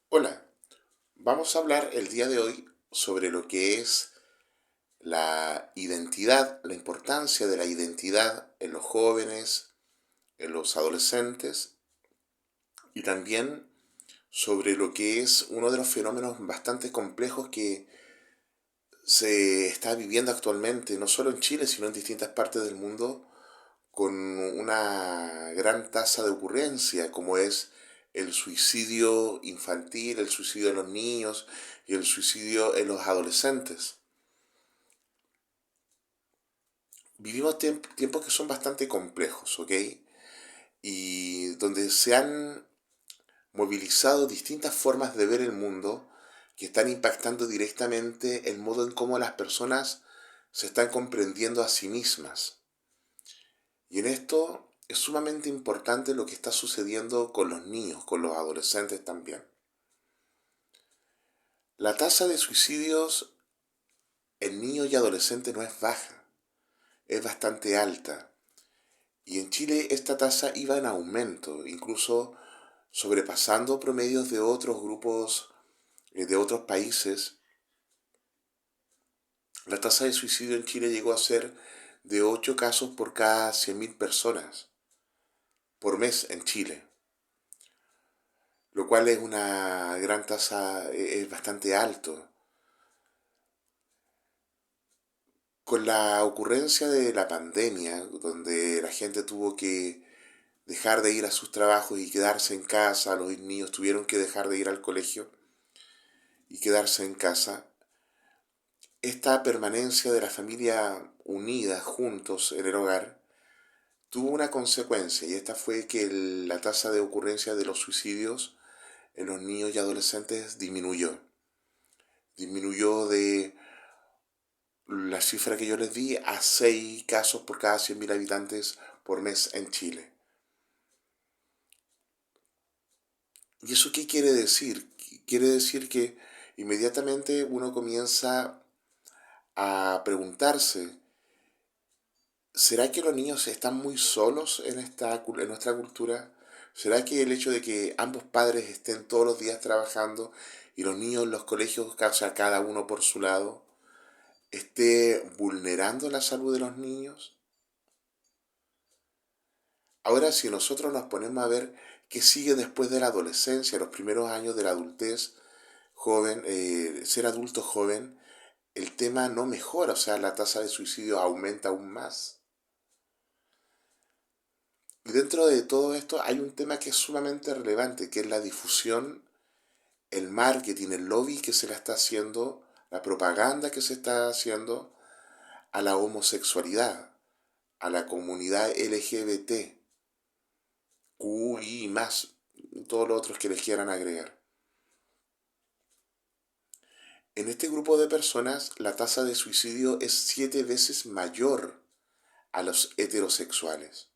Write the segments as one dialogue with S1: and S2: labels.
S1: Hola, vamos a hablar el día de hoy sobre lo que es la identidad, la importancia de la identidad en los jóvenes, en los adolescentes y también sobre lo que es uno de los fenómenos bastante complejos que se está viviendo actualmente, no solo en Chile, sino en distintas partes del mundo, con una gran tasa de ocurrencia, como es el suicidio infantil, el suicidio de los niños y el suicidio en los adolescentes. Vivimos tiempos que son bastante complejos, ¿ok? Y donde se han movilizado distintas formas de ver el mundo que están impactando directamente el modo en cómo las personas se están comprendiendo a sí mismas. Y en esto es sumamente importante lo que está sucediendo con los niños, con los adolescentes también. La tasa de suicidios en niños y adolescentes no es baja, es bastante alta. Y en Chile esta tasa iba en aumento, incluso sobrepasando promedios de otros grupos, de otros países. La tasa de suicidio en Chile llegó a ser de 8 casos por cada 100.000 personas por mes en Chile, lo cual es una gran tasa, es bastante alto. Con la ocurrencia de la pandemia, donde la gente tuvo que dejar de ir a sus trabajos y quedarse en casa, los niños tuvieron que dejar de ir al colegio y quedarse en casa, esta permanencia de la familia unida juntos en el hogar tuvo una consecuencia y esta fue que la tasa de ocurrencia de los suicidios en los niños y adolescentes disminuyó. Disminuyó de la cifra que yo les di a 6 casos por cada 100.000 habitantes por mes en Chile. ¿Y eso qué quiere decir? Quiere decir que inmediatamente uno comienza a preguntarse, ¿será que los niños están muy solos en nuestra cultura? ¿Será que el hecho de que ambos padres estén todos los días trabajando y los niños en los colegios, o sea, cada uno por su lado, esté vulnerando la salud de los niños? Ahora, si nosotros nos ponemos a ver qué sigue después de la adolescencia, los primeros años de la adultez joven, ser adulto joven, el tema no mejora, o sea, la tasa de suicidio aumenta aún más. Y dentro de todo esto hay un tema que es sumamente relevante, que es la difusión, el marketing, el lobby que se le está haciendo, la propaganda que se está haciendo a la homosexualidad, a la comunidad LGBT, QI más, todos los otros que les quieran agregar. En este grupo de personas la tasa de suicidio es 7 veces mayor a los heterosexuales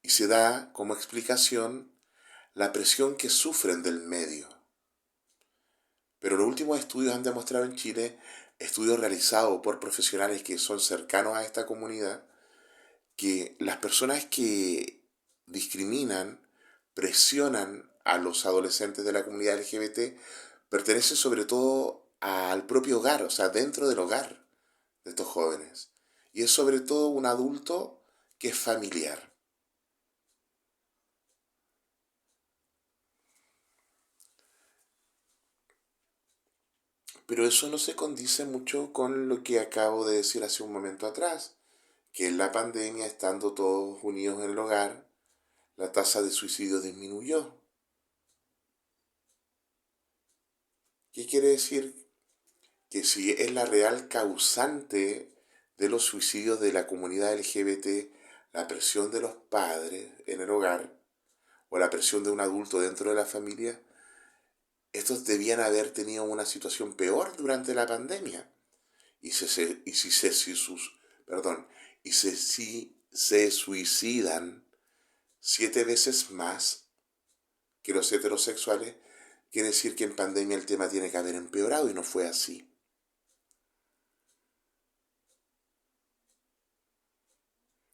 S1: y se da como explicación la presión que sufren del medio. Pero los últimos estudios han demostrado en Chile, estudios realizados por profesionales que son cercanos a esta comunidad, que las personas que discriminan, presionan a los adolescentes de la comunidad LGBT, pertenecen sobre todo al propio hogar, o sea, dentro del hogar de estos jóvenes. Y es sobre todo un adulto que es familiar. Pero eso no se condice mucho con lo que acabo de decir hace un momento atrás, que en la pandemia, estando todos unidos en el hogar, la tasa de suicidio disminuyó. ¿Qué quiere decir? Que si es la real causante de los suicidios de la comunidad LGBT, la presión de los padres en el hogar o la presión de un adulto dentro de la familia, estos debían haber tenido una situación peor durante la pandemia. Y, y si se, si sus, perdón, y si se suicidan 7 veces más que los heterosexuales, quiere decir que en pandemia el tema tiene que haber empeorado y no fue así.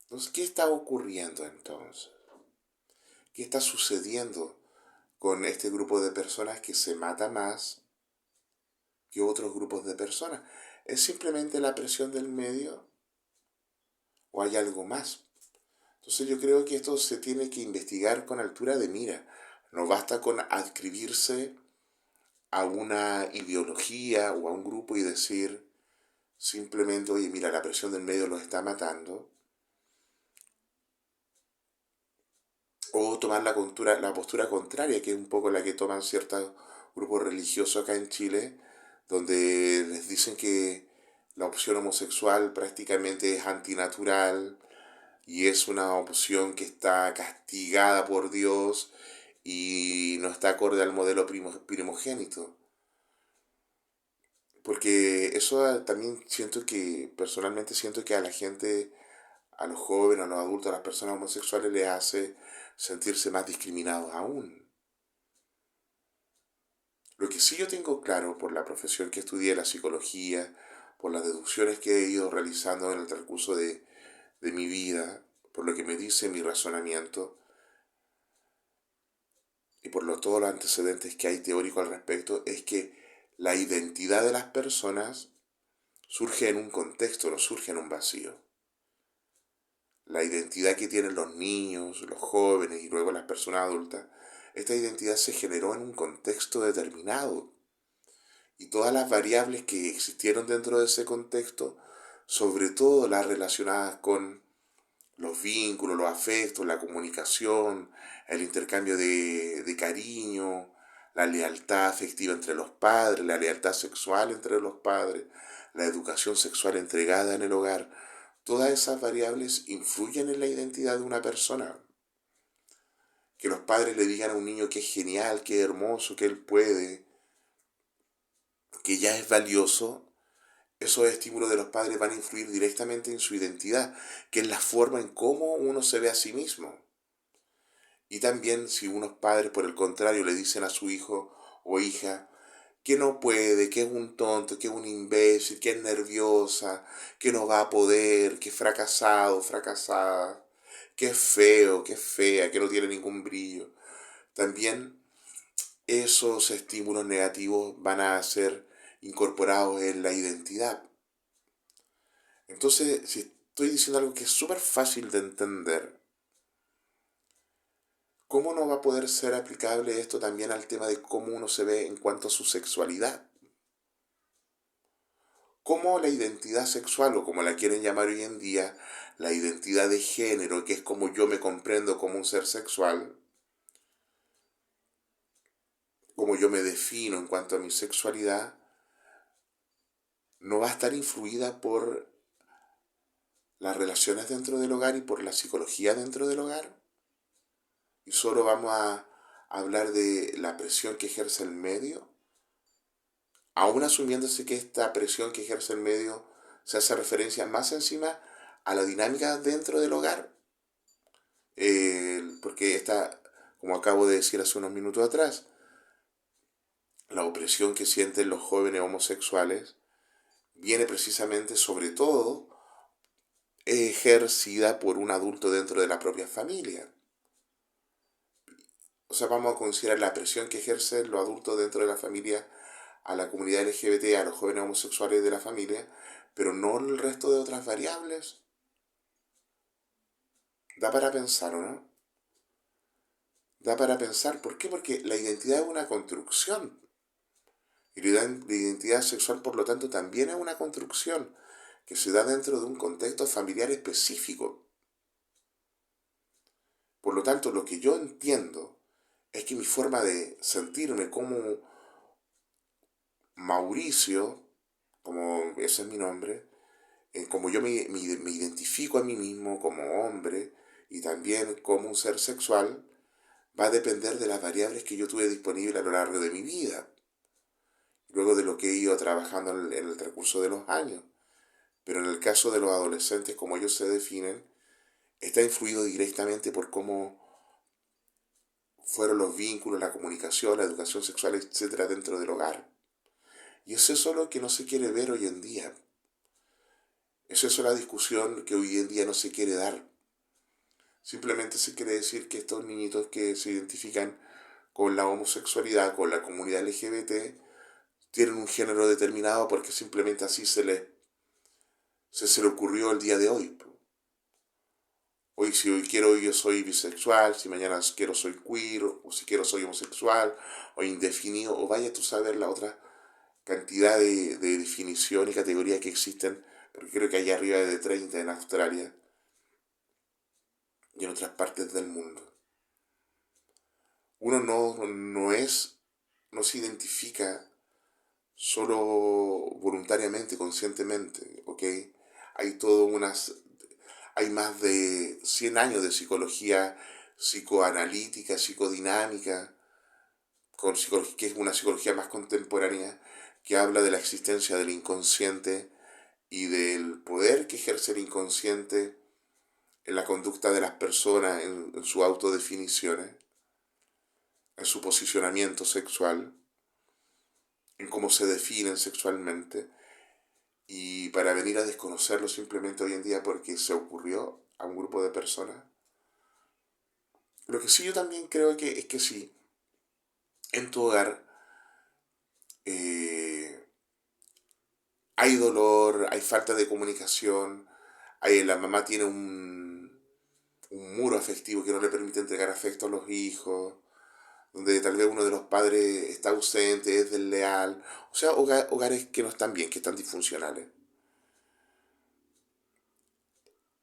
S1: Entonces, ¿qué está ocurriendo entonces? ¿Qué está sucediendo? con este grupo de personas que se mata más que otros grupos de personas? ¿Es simplemente la presión del medio o hay algo más? Entonces yo creo que esto se tiene que investigar con altura de mira. No basta con adscribirse a una ideología o a un grupo y decir simplemente, oye, mira, la presión del medio los está matando. O tomar la postura contraria, que es un poco la que toman ciertos grupos religiosos acá en Chile, donde les dicen que la opción homosexual prácticamente es antinatural y es una opción que está castigada por Dios y no está acorde al modelo primogénito. Porque eso también siento que, personalmente siento que a la gente, a los jóvenes, a los adultos, a las personas homosexuales les hace sentirse más discriminados aún. Lo que sí yo tengo claro por la profesión que estudié, la psicología, por las deducciones que he ido realizando en el transcurso de mi vida, por lo que me dice mi razonamiento y por todos los antecedentes que hay teóricos al respecto, es que la identidad de las personas surge en un contexto, no surge en un vacío. La identidad que tienen los niños, los jóvenes y luego las personas adultas, esta identidad se generó en un contexto determinado. Y todas las variables que existieron dentro de ese contexto, sobre todo las relacionadas con los vínculos, los afectos, la comunicación, el intercambio de cariño, la lealtad afectiva entre los padres, la lealtad sexual entre los padres, la educación sexual entregada en el hogar, todas esas variables influyen en la identidad de una persona. Que los padres le digan a un niño que es genial, que es hermoso, que él puede, que ya es valioso, esos estímulos de los padres van a influir directamente en su identidad, que es la forma en cómo uno se ve a sí mismo. Y también si unos padres, por el contrario, le dicen a su hijo o hija que no puede, que es un tonto, que es un imbécil, que es nerviosa, que no va a poder, que es fracasado, fracasada, que es feo, que es fea, que no tiene ningún brillo. También esos estímulos negativos van a ser incorporados en la identidad. Entonces, si estoy diciendo algo que es súper fácil de entender, ¿cómo no va a poder ser aplicable esto también al tema de cómo uno se ve en cuanto a su sexualidad? ¿Cómo la identidad sexual, o como la quieren llamar hoy en día, la identidad de género, que es como yo me comprendo como un ser sexual, como yo me defino en cuanto a mi sexualidad, no va a estar influida por las relaciones dentro del hogar y por la psicología dentro del hogar? Y solo vamos a hablar de la presión que ejerce el medio, aún asumiéndose que esta presión que ejerce el medio se hace referencia más encima a la dinámica dentro del hogar, porque esta, como acabo de decir hace unos minutos atrás, la opresión que sienten los jóvenes homosexuales viene precisamente, sobre todo, ejercida por un adulto dentro de la propia familia. O sea, vamos a considerar la presión que ejercen los adultos dentro de la familia a la comunidad LGBT, a los jóvenes homosexuales de la familia, pero no el resto de otras variables. Da para pensar, ¿o no? Da para pensar, ¿por qué? Porque la identidad es una construcción. Y la identidad sexual, por lo tanto, también es una construcción que se da dentro de un contexto familiar específico. Por lo tanto, lo que yo entiendo es que mi forma de sentirme como Mauricio, como ese es mi nombre, como yo me identifico a mí mismo como hombre y también como un ser sexual, va a depender de las variables que yo tuve disponibles a lo largo de mi vida, luego de lo que he ido trabajando en el transcurso de los años. Pero en el caso de los adolescentes, como ellos se definen, está influido directamente por cómo fueron los vínculos, la comunicación, la educación sexual, etcétera, dentro del hogar. Y es eso lo que no se quiere ver hoy en día. Es eso la discusión que hoy en día no se quiere dar. Simplemente se quiere decir que estos niñitos que se identifican con la homosexualidad, con la comunidad LGBT, tienen un género determinado porque simplemente así se le ocurrió el día de hoy. Hoy si hoy quiero yo soy bisexual, si mañana quiero soy queer, o si quiero soy homosexual, o indefinido, o vaya tú a saber la otra cantidad de definición y categoría que existen, porque creo que hay arriba de 30 en Australia y en otras partes del mundo. Uno no se identifica solo voluntariamente, conscientemente, ¿ok? Hay todo unas, hay más de 100 años de psicología psicoanalítica, psicodinámica, que es una psicología más contemporánea, que habla de la existencia del inconsciente y del poder que ejerce el inconsciente en la conducta de las personas, en su autodefiniciones, en su posicionamiento sexual, en cómo se definen sexualmente, y para venir a desconocerlo simplemente hoy en día porque se ocurrió a un grupo de personas. Lo que sí yo también creo que es que sí, en tu hogar eh, hay dolor, hay falta de comunicación, la mamá tiene un muro afectivo que no le permite entregar afecto a los hijos, donde tal vez uno de los padres está ausente, es desleal, o sea, hogares que no están bien, que están disfuncionales.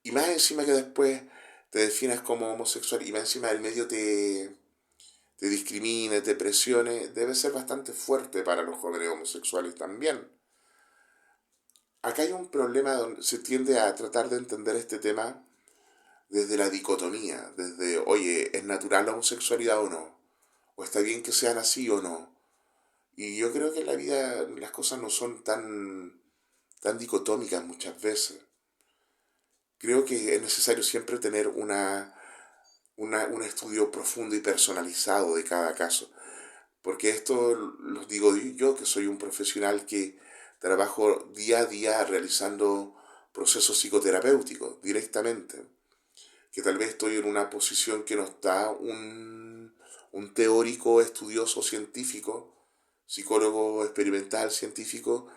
S1: Y más encima que después te definas como homosexual y más encima del medio te discrimine, te presione, debe ser bastante fuerte para los jóvenes homosexuales también. Acá hay un problema donde se tiende a tratar de entender este tema desde la dicotomía, desde, oye, ¿es natural la homosexualidad o no? ¿O está bien que sean así o no? Y yo creo que en la vida las cosas no son tan dicotómicas muchas veces. Creo que es necesario siempre tener un estudio profundo y personalizado de cada caso. Porque esto lo digo yo, que soy un profesional que trabajo día a día realizando procesos psicoterapéuticos directamente. Que tal vez estoy en una posición que no está un teórico, estudioso, científico, psicólogo experimental, científico,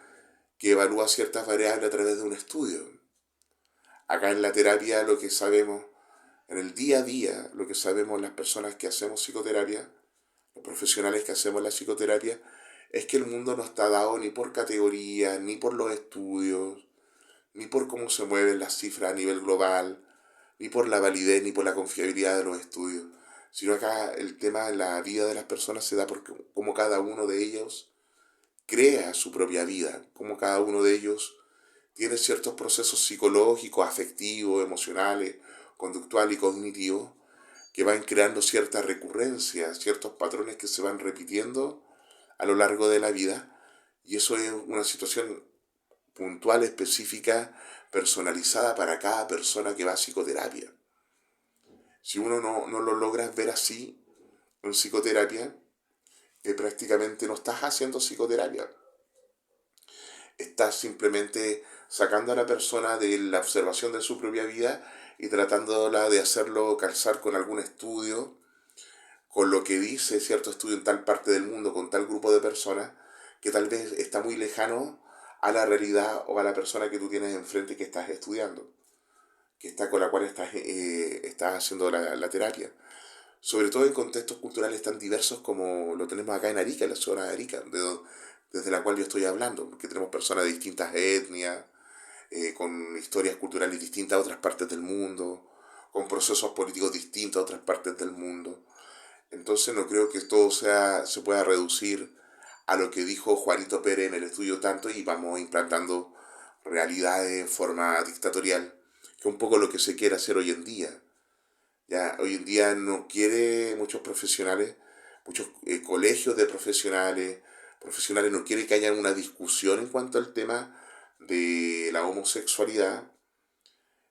S1: que evalúa ciertas variables a través de un estudio. Acá en la terapia lo que sabemos, en el día a día, lo que sabemos las personas que hacemos psicoterapia, los profesionales que hacemos la psicoterapia, es que el mundo no está dado ni por categoría, ni por los estudios, ni por cómo se mueven las cifras a nivel global, ni por la validez, ni por la confiabilidad de los estudios, sino acá el tema de la vida de las personas se da por cómo cada uno de ellos crea su propia vida, cómo cada uno de ellos tiene ciertos procesos psicológicos, afectivos, emocionales, conductuales y cognitivos que van creando cierta recurrencia, ciertos patrones que se van repitiendo a lo largo de la vida, y eso es una situación puntual, específica, personalizada para cada persona que va a psicoterapia. Si uno no lo logra ver así en psicoterapia, prácticamente no estás haciendo psicoterapia. Estás simplemente sacando a la persona de la observación de su propia vida y tratándola de hacerlo calzar con algún estudio, con lo que dice cierto estudio en tal parte del mundo, con tal grupo de personas, que tal vez está muy lejano a la realidad o a la persona que tú tienes enfrente que estás estudiando, que está con la cual estás haciendo la terapia. Sobre todo en contextos culturales tan diversos como lo tenemos acá en Arica, en la zona de Arica, desde la cual yo estoy hablando, porque tenemos personas de distintas etnias, con historias culturales distintas a otras partes del mundo, con procesos políticos distintos a otras partes del mundo. Entonces no creo que todo se pueda reducir a lo que dijo Juanito Pérez en el estudio tanto y vamos implantando realidades en forma dictatorial, que es un poco lo que se quiere hacer hoy en día. Ya hoy en día no quiere muchos profesionales, muchos colegios de profesionales no quieren que haya una discusión en cuanto al tema de la homosexualidad,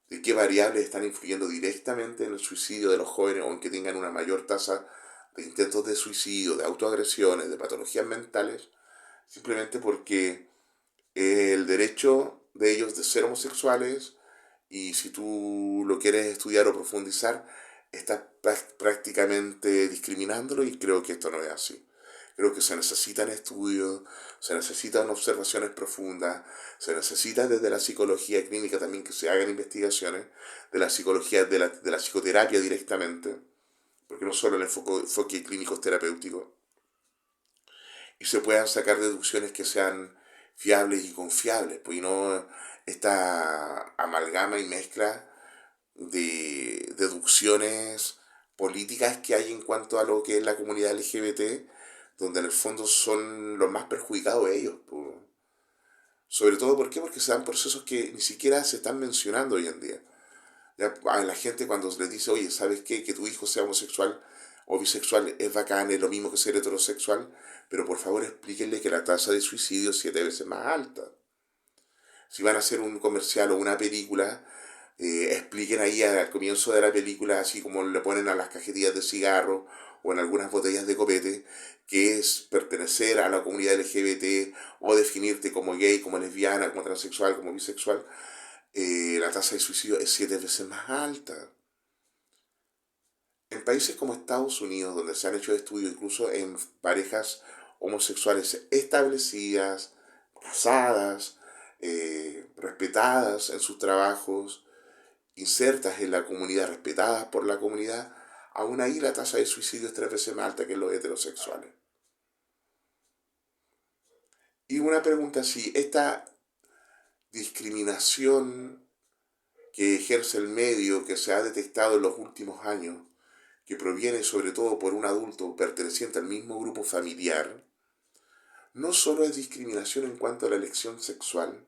S1: de qué variables están influyendo directamente en el suicidio de los jóvenes o en que tengan una mayor tasa de intentos de suicidio, de autoagresiones, de patologías mentales, simplemente porque el derecho de ellos de ser homosexuales y si tú lo quieres estudiar o profundizar, estás prácticamente discriminándolo y creo que esto no es así. Creo que se necesitan estudios, se necesitan observaciones profundas, se necesita desde la psicología clínica también que se hagan investigaciones, de la psicología, de la psicoterapia directamente, porque no solo el enfoque clínico es terapéutico, y se puedan sacar deducciones que sean fiables y confiables, pues y no esta amalgama y mezcla de deducciones políticas que hay en cuanto a lo que es la comunidad LGBT, donde en el fondo son los más perjudicados ellos. Pues. Sobre todo, ¿por qué? Porque se dan procesos que ni siquiera se están mencionando hoy en día. Ya, a la gente cuando le dice, oye, ¿sabes qué? Que tu hijo sea homosexual o bisexual es bacán, es lo mismo que ser heterosexual, pero por favor explíquenle que la tasa de suicidio es 7 veces más alta. Si van a hacer un comercial o una película, expliquen ahí al comienzo de la película, así como le ponen a las cajetillas de cigarro o en algunas botellas de copete, que es pertenecer a la comunidad LGBT o definirte como gay, como lesbiana, como transexual, como bisexual, la tasa de suicidio es 7 veces más alta. En países como Estados Unidos, donde se han hecho estudios incluso en parejas homosexuales establecidas, casadas, respetadas en sus trabajos, insertas en la comunidad, respetadas por la comunidad, aún ahí la tasa de suicidio es 3 veces más alta que en los heterosexuales. Y una pregunta si esta discriminación que ejerce el medio, que se ha detectado en los últimos años, que proviene sobre todo por un adulto perteneciente al mismo grupo familiar, no solo es discriminación en cuanto a la elección sexual,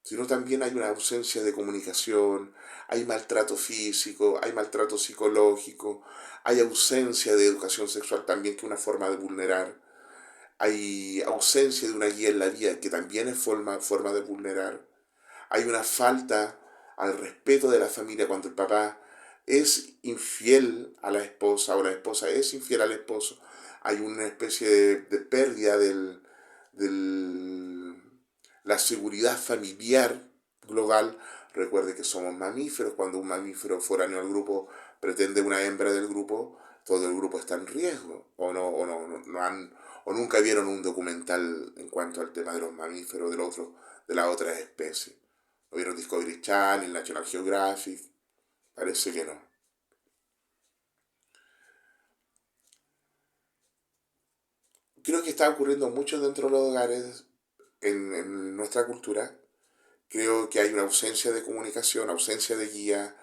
S1: sino también hay una ausencia de comunicación, hay maltrato físico, hay maltrato psicológico, hay ausencia de educación sexual también que es una forma de vulnerar, hay ausencia de una guía en la vida que también es forma de vulnerar, hay una falta al respeto de la familia cuando el papá es infiel a la esposa o la esposa es infiel al esposo, hay una especie de pérdida del la seguridad familiar global. Recuerde que somos mamíferos, cuando un mamífero foráneo al grupo pretende una hembra del grupo, todo el grupo está en riesgo, no han, o nunca vieron un documental en cuanto al tema de los mamíferos de la otra especie. ¿No vieron Discovery Channel, National Geographic? Parece que no. Creo que está ocurriendo mucho dentro de los hogares en nuestra cultura. Creo que hay una ausencia de comunicación, ausencia de guía,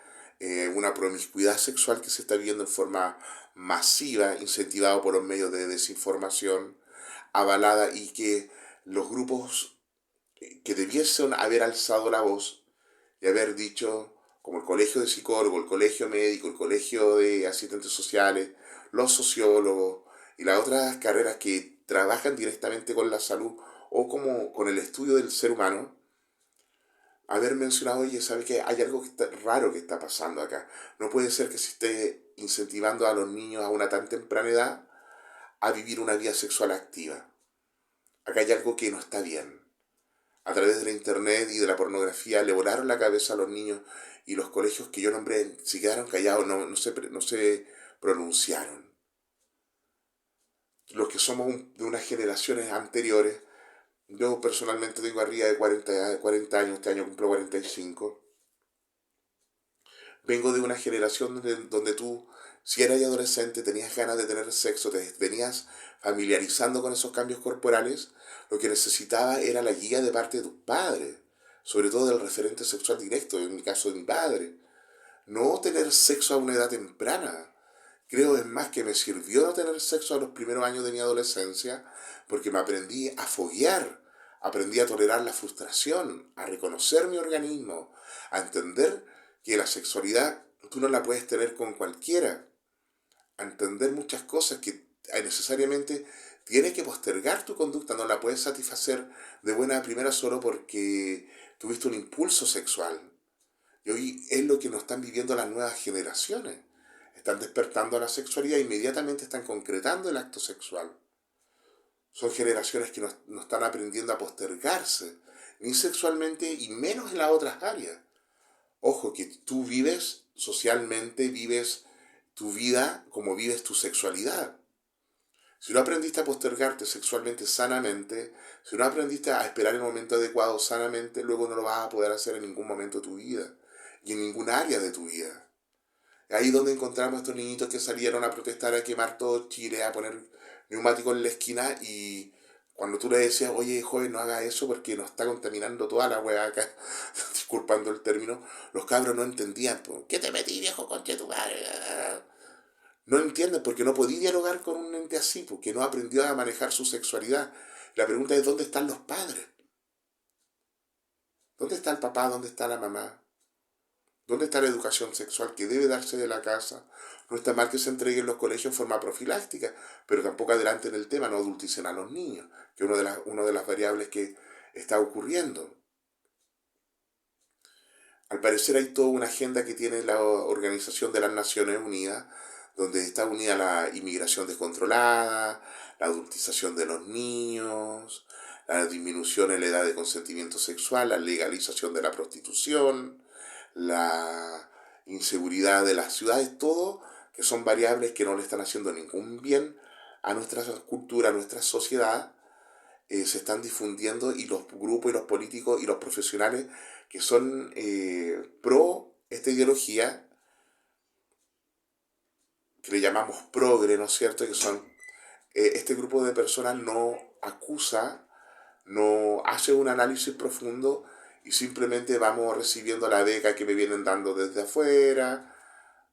S1: una promiscuidad sexual que se está viendo en forma masiva, incentivado por los medios de desinformación, avalada y que los grupos que debiesen haber alzado la voz y haber dicho, como el colegio de psicólogos, el colegio médico, el colegio de asistentes sociales, los sociólogos y las otras carreras que trabajan directamente con la salud o como con el estudio del ser humano, haber mencionado, oye, ¿sabe qué? Hay algo raro que está pasando acá. No puede ser que se esté incentivando a los niños a una tan temprana edad a vivir una vida sexual activa. Acá hay algo que no está bien. A través de la internet y de la pornografía le volaron la cabeza a los niños y los colegios que yo nombré se quedaron callados, no se pronunciaron. Los que somos de unas generaciones anteriores, yo personalmente tengo arriba de 40 años, este año cumplo 45. Vengo de una generación donde tú, si eras adolescente, tenías ganas de tener sexo, te venías familiarizando con esos cambios corporales, lo que necesitaba era la guía de parte de tus padres, sobre todo del referente sexual directo, en mi caso de mi padre. No tener sexo a una edad temprana. Creo es más que me sirvió no tener sexo a los primeros años de mi adolescencia, porque me aprendí a foguear, aprendí a tolerar la frustración, a reconocer mi organismo, a entender que la sexualidad tú no la puedes tener con cualquiera, a entender muchas cosas que necesariamente tienes que postergar tu conducta, no la puedes satisfacer de buena primera solo porque tuviste un impulso sexual. Y hoy es lo que nos están viviendo las nuevas generaciones. Están despertando a la sexualidad e inmediatamente están concretando el acto sexual. Son generaciones que no están aprendiendo a postergarse, ni sexualmente y menos en las otras áreas. Ojo, que tú vives socialmente, vives tu vida como vives tu sexualidad. Si no aprendiste a postergarte sexualmente sanamente, si no aprendiste a esperar el momento adecuado sanamente, luego no lo vas a poder hacer en ningún momento de tu vida y en ningún área de tu vida. Ahí es donde encontramos a estos niñitos que salieron a protestar, a quemar todo Chile, a poner neumáticos en la esquina y cuando tú le decías, oye, joven, no haga eso porque nos está contaminando toda la hueá acá, disculpando el término, los cabros no entendían. ¿Qué te metí, viejo conche tu madre? No entienden porque no podía dialogar con un ente así, porque no aprendió a manejar su sexualidad. La pregunta es, ¿dónde están los padres? ¿Dónde está el papá? ¿Dónde está la mamá? ¿Dónde está la educación sexual que debe darse de la casa? No está mal que se entregue en los colegios en forma profiláctica, pero tampoco adelanten el tema, no adulticen a los niños, que es una de las variables que está ocurriendo. Al parecer hay toda una agenda que tiene la Organización de las Naciones Unidas, donde está unida la inmigración descontrolada, la adultización de los niños, la disminución en la edad de consentimiento sexual, la legalización de la prostitución, la inseguridad de las ciudades, todo que son variables que no le están haciendo ningún bien a nuestra cultura, a nuestra sociedad, se están difundiendo y los grupos y los políticos y los profesionales que son pro esta ideología, que le llamamos progre, ¿no es cierto? Que son, este grupo de personas no acusa, no hace un análisis profundo y simplemente vamos recibiendo la beca que me vienen dando desde afuera,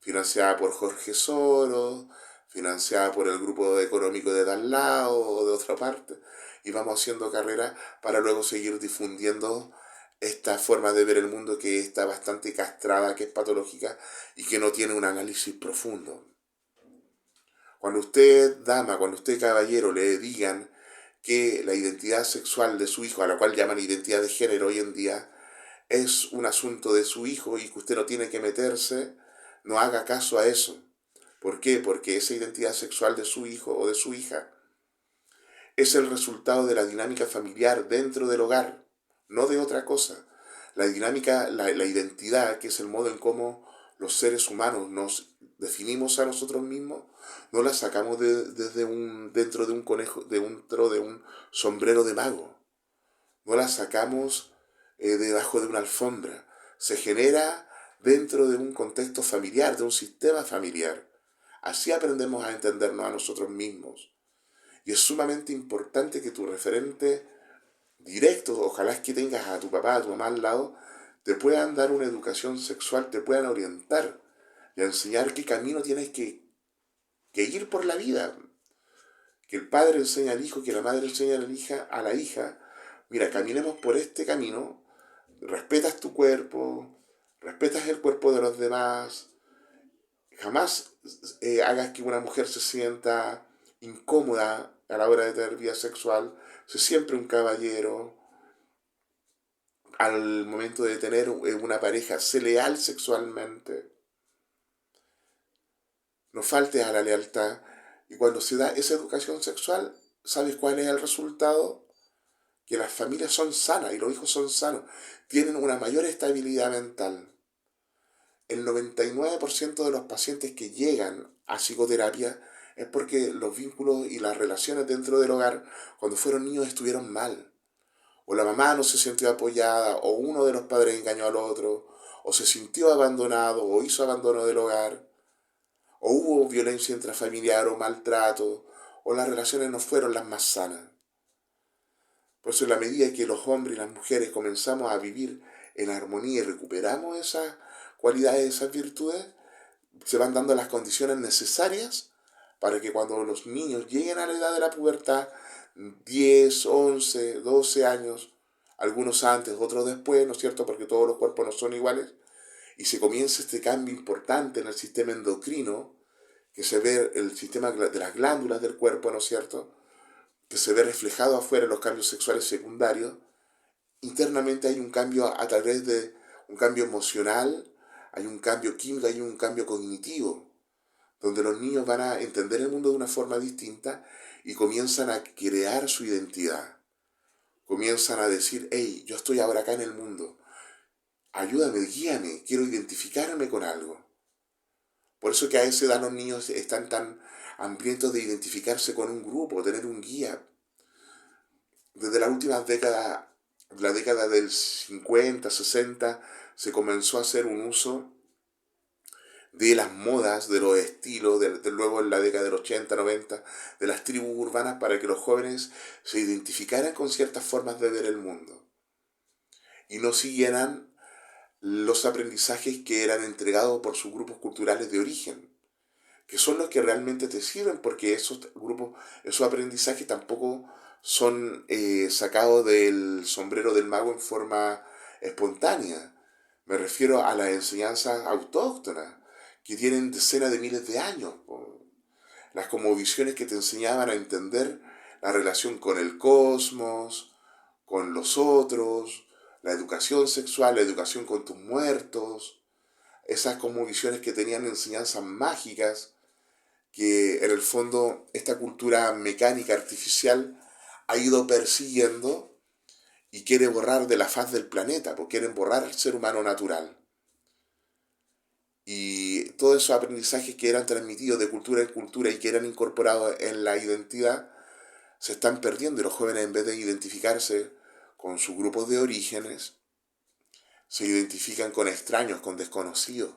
S1: financiada por Jorge Soros, financiada por el grupo económico de tal lado o de otra parte, y vamos haciendo carrera para luego seguir difundiendo esta forma de ver el mundo que está bastante castrada, que es patológica y que no tiene un análisis profundo. Cuando usted, dama, cuando usted, caballero, le digan que la identidad sexual de su hijo, a la cual llaman identidad de género hoy en día, es un asunto de su hijo y que usted no tiene que meterse, no haga caso a eso. ¿Por qué? Porque esa identidad sexual de su hijo o de su hija es el resultado de la dinámica familiar dentro del hogar, no de otra cosa. La dinámica, la identidad, que es el modo en cómo los seres humanos nos definimos a nosotros mismos, no la sacamos desde dentro de un conejo, dentro de un sombrero de mago. No la sacamos debajo de una alfombra. Se genera dentro de un contexto familiar, de un sistema familiar. Así aprendemos a entendernos a nosotros mismos. Y es sumamente importante que tu referente directo, ojalá es que tengas a tu papá, a tu mamá al lado, te puedan dar una educación sexual, te puedan orientar y a enseñar qué camino tienes que ir por la vida. Que el padre enseña al hijo, que la madre enseña a la hija, mira, caminemos por este camino, respetas tu cuerpo, respetas el cuerpo de los demás, jamás hagas que una mujer se sienta incómoda a la hora de tener vida sexual, sé siempre un caballero, al momento de tener una pareja, sé leal sexualmente, no faltes a la lealtad, y cuando se da esa educación sexual, ¿sabes cuál es el resultado? Que las familias son sanas y los hijos son sanos, tienen una mayor estabilidad mental. El 99% de los pacientes que llegan a psicoterapia es porque los vínculos y las relaciones dentro del hogar, cuando fueron niños, estuvieron mal. O la mamá no se sintió apoyada, o uno de los padres engañó al otro, o se sintió abandonado, o hizo abandono del hogar, o hubo violencia intrafamiliar o maltrato, o las relaciones no fueron las más sanas. Por eso en la medida que los hombres y las mujeres comenzamos a vivir en armonía y recuperamos esas cualidades, esas virtudes, se van dando las condiciones necesarias para que cuando los niños lleguen a la edad de la pubertad, 10, 11, 12 años, algunos antes, otros después, ¿no es cierto? Porque todos los cuerpos no son iguales, y se comienza este cambio importante en el sistema endocrino, que se ve el sistema de las glándulas del cuerpo, ¿no es cierto? Que se ve reflejado afuera en los cambios sexuales secundarios. Internamente hay un cambio a través de un cambio emocional, hay un cambio químico, hay un cambio cognitivo, donde los niños van a entender el mundo de una forma distinta y comienzan a crear su identidad. Comienzan a decir, hey, yo estoy ahora acá en el mundo. ayúdame, guíame, quiero identificarme con algo. Por eso que a esa edad los niños están tan hambrientos de identificarse con un grupo, tener un guía. Desde las últimas décadas, la década del 50, 60, se comenzó a hacer un uso de las modas, de los estilos, luego en la década del 80, 90, de las tribus urbanas para que los jóvenes se identificaran con ciertas formas de ver el mundo y no siguieran los aprendizajes que eran entregados por sus grupos culturales de origen, que son los que realmente te sirven, porque esos grupos, esos aprendizajes tampoco son sacados del sombrero del mago en forma espontánea. Me refiero a las enseñanzas autóctonas, que tienen decenas de miles de años. Las cosmovisiones que te enseñaban a entender la relación con el cosmos, con los otros, la educación sexual, la educación con tus muertos, esas cosmovisiones que tenían enseñanzas mágicas, que en el fondo esta cultura mecánica artificial ha ido persiguiendo y quiere borrar de la faz del planeta, porque quieren borrar al ser humano natural. Y todos esos aprendizajes que eran transmitidos de cultura en cultura y que eran incorporados en la identidad, se están perdiendo y los jóvenes en vez de identificarse con sus grupos de orígenes, se identifican con extraños, con desconocidos,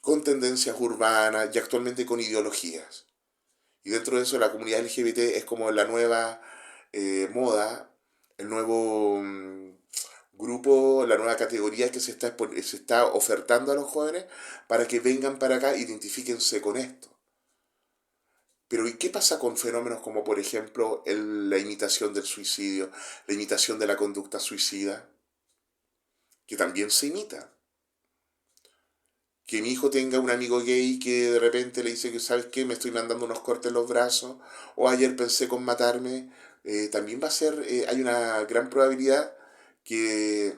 S1: con tendencias urbanas y actualmente con ideologías. Y dentro de eso la comunidad LGBT es como la nueva moda, el nuevo grupo, la nueva categoría que se está ofertando a los jóvenes para que vengan para acá, identifíquense con esto. Pero ¿y qué pasa con fenómenos como por ejemplo la imitación del suicidio, la imitación de la conducta suicida, que también se imita? Que mi hijo tenga un amigo gay que de repente le dice que, ¿sabes qué? Me estoy mandando unos cortes en los brazos, o ayer pensé con matarme, también va a ser, hay una gran probabilidad que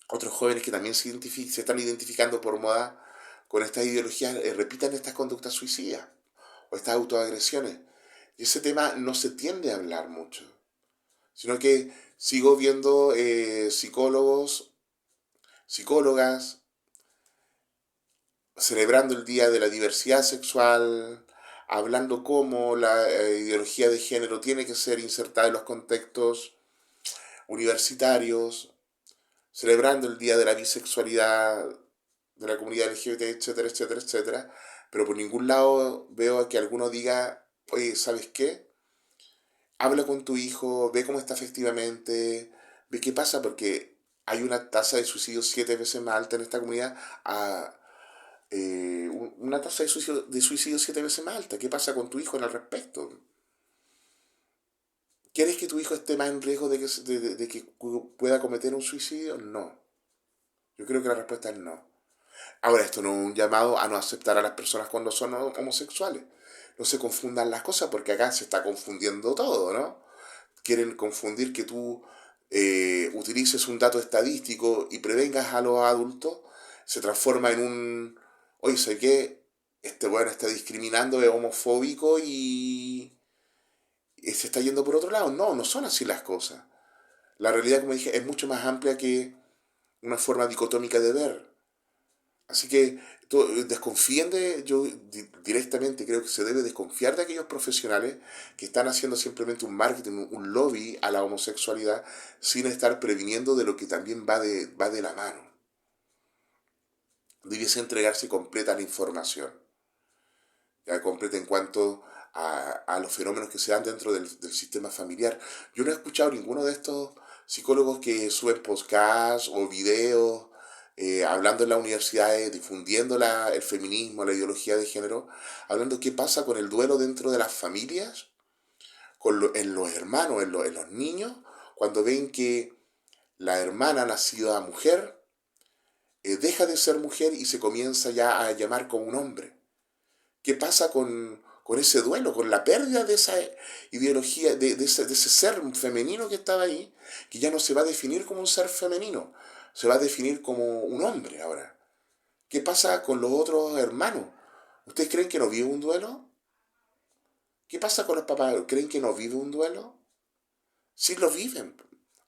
S1: otros jóvenes que también se están identificando por moda con estas ideologías repitan estas conductas suicidas o estas autoagresiones. Y ese tema no se tiende a hablar mucho, sino que sigo viendo psicólogos, psicólogas, celebrando el Día de la Diversidad Sexual, hablando cómo la ideología de género tiene que ser insertada en los contextos universitarios, celebrando el Día de la Bisexualidad, de la comunidad LGBT, etcétera, etcétera, etcétera, pero por ningún lado veo que alguno diga, oye, ¿sabes qué? Habla con tu hijo, ve cómo está efectivamente, ve qué pasa, porque hay una tasa de suicidio 7 veces más alta en esta comunidad a una tasa de suicidio 7 veces más alta. ¿Qué pasa con tu hijo en el respecto? ¿Quieres que tu hijo esté más en riesgo de que pueda cometer un suicidio? No. Yo creo que la respuesta es no. Ahora, esto no es un llamado a no aceptar a las personas cuando son homosexuales. No se confundan las cosas porque acá se está confundiendo todo, ¿no? Quieren confundir que tú utilices un dato estadístico y prevengas a los adultos, se transforma en un, oye, sé que este bueno está discriminando, es homofóbico y se está yendo por otro lado. No, no son así las cosas. La realidad, como dije, es mucho más amplia que una forma dicotómica de ver. Así que desconfíen yo directamente creo que se debe desconfiar de aquellos profesionales que están haciendo simplemente un marketing, un lobby a la homosexualidad sin estar previniendo de lo que también va de la mano. Debiese entregarse completa la información, ya completa en cuanto a los fenómenos que se dan dentro del sistema familiar. Yo no he escuchado ninguno de estos psicólogos que suben podcasts o videos hablando en las universidades, difundiendo el feminismo, la ideología de género, hablando qué pasa con el duelo dentro de las familias, en los hermanos, en los niños, cuando ven que la hermana nacida mujer deja de ser mujer y se comienza ya a llamar como un hombre. ¿Qué pasa con ese duelo, con la pérdida de esa ideología, de ese ser femenino que estaba ahí, que ya no se va a definir como un ser femenino, se va a definir como un hombre ahora? ¿Qué pasa con los otros hermanos? ¿Ustedes creen que no vive un duelo? ¿Qué pasa con los papás? ¿Creen que no vive un duelo? Sí lo viven.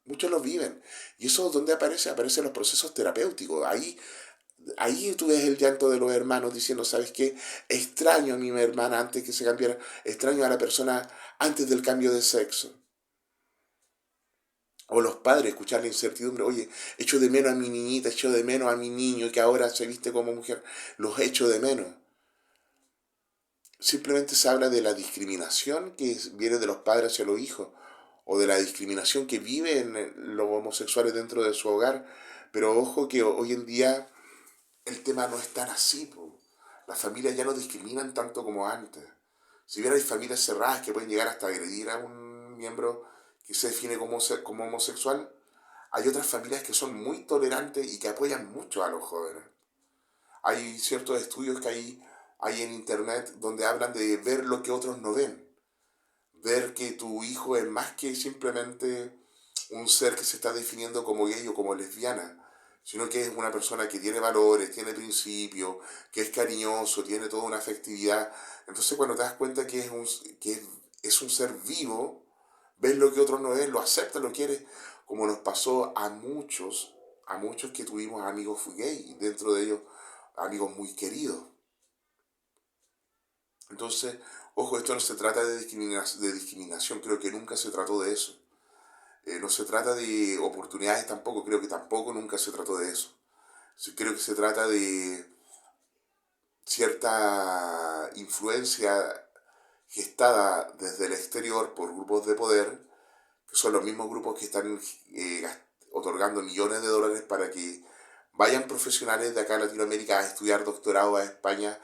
S1: Muchos lo viven. ¿Y eso dónde aparece? Aparece en los procesos terapéuticos. Ahí tú ves el llanto de los hermanos diciendo, ¿sabes qué? Extraño a mi hermana antes que se cambiara, extraño a la persona antes del cambio de sexo. O los padres, escuchar la incertidumbre, oye, echo de menos a mi niñita, echo de menos a mi niño que ahora se viste como mujer, los echo de menos. Simplemente se habla de la discriminación que viene de los padres hacia los hijos, o de la discriminación que viven los homosexuales dentro de su hogar. Pero ojo que hoy en día el tema no es tan así, po. Las familias ya no discriminan tanto como antes. Si bien hay familias cerradas que pueden llegar hasta agredir a un miembro que se define como homosexual, hay otras familias que son muy tolerantes y que apoyan mucho a los jóvenes. Hay ciertos estudios que hay en internet donde hablan de ver lo que otros no ven. Ver que tu hijo es más que simplemente un ser que se está definiendo como gay o como lesbiana, sino que es una persona que tiene valores, tiene principios, que es cariñoso, tiene toda una afectividad. Entonces cuando te das cuenta que es un ser vivo, ves lo que otros no ven, lo aceptas, lo quieres, como nos pasó a muchos que tuvimos amigos gay, dentro de ellos amigos muy queridos. Entonces, ojo, esto no se trata de discriminación, creo que nunca se trató de eso. No se trata de oportunidades tampoco, creo que tampoco nunca se trató de eso. Sí, creo que se trata de cierta influencia gestada desde el exterior por grupos de poder, que son los mismos grupos que están otorgando millones de dólares para que vayan profesionales de acá a Latinoamérica a estudiar doctorado a España,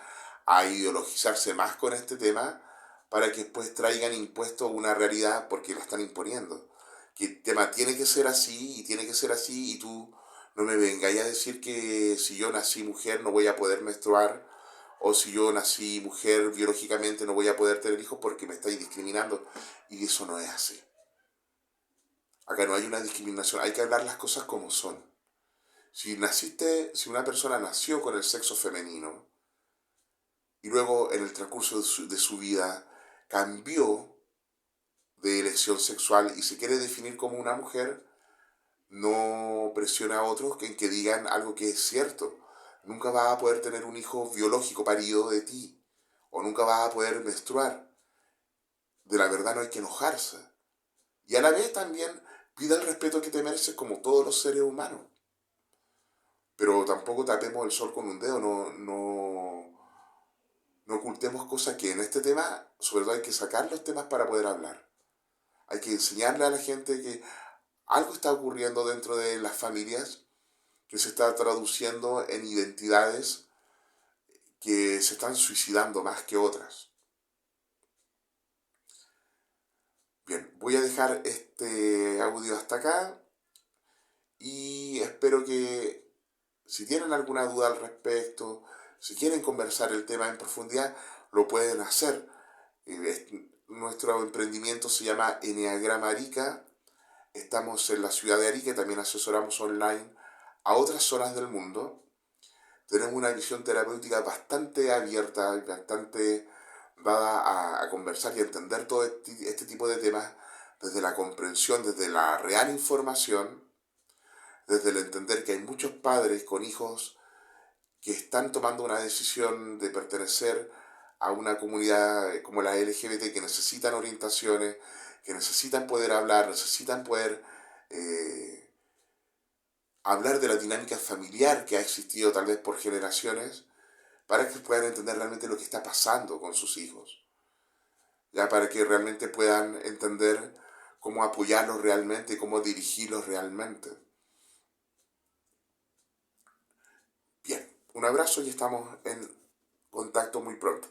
S1: a ideologizarse más con este tema, para que después traigan impuestos una realidad porque la están imponiendo. Que el tema tiene que ser así y tiene que ser así y tú no me vengáis a decir que si yo nací mujer no voy a poder menstruar o si yo nací mujer biológicamente no voy a poder tener hijos porque me estáis discriminando. Y eso no es así. Acá no hay una discriminación, hay que hablar las cosas como son. Si una persona nació con el sexo femenino y luego en el transcurso de su vida cambió de elección sexual y se quiere definir como una mujer, no presiona a otros en que digan algo que es cierto. Nunca vas a poder tener un hijo biológico parido de ti, o nunca vas a poder menstruar. De la verdad no hay que enojarse. Y a la vez también pida el respeto que te mereces como todos los seres humanos. Pero tampoco tapemos el sol con un dedo, no ocultemos cosas que en este tema, sobre todo hay que sacar los temas para poder hablar. Hay que enseñarle a la gente que algo está ocurriendo dentro de las familias que se está traduciendo en identidades que se están suicidando más que otras. Bien, voy a dejar este audio hasta acá y espero que si tienen alguna duda al respecto, si quieren conversar el tema en profundidad, lo pueden hacer. Nuestro emprendimiento se llama Enneagrama Arica. Estamos en la ciudad de Arica, también asesoramos online a otras zonas del mundo. Tenemos una visión terapéutica bastante abierta y bastante dada a conversar y a entender todo este tipo de temas desde la comprensión, desde la real información, desde el entender que hay muchos padres con hijos que están tomando una decisión de pertenecer a una comunidad como la LGBT que necesitan orientaciones, que necesitan poder hablar, necesitan poder hablar de la dinámica familiar que ha existido tal vez por generaciones, para que puedan entender realmente lo que está pasando con sus hijos, ya para que realmente puedan entender cómo apoyarlos realmente, cómo dirigirlos realmente. Bien, un abrazo y estamos en contacto muy pronto.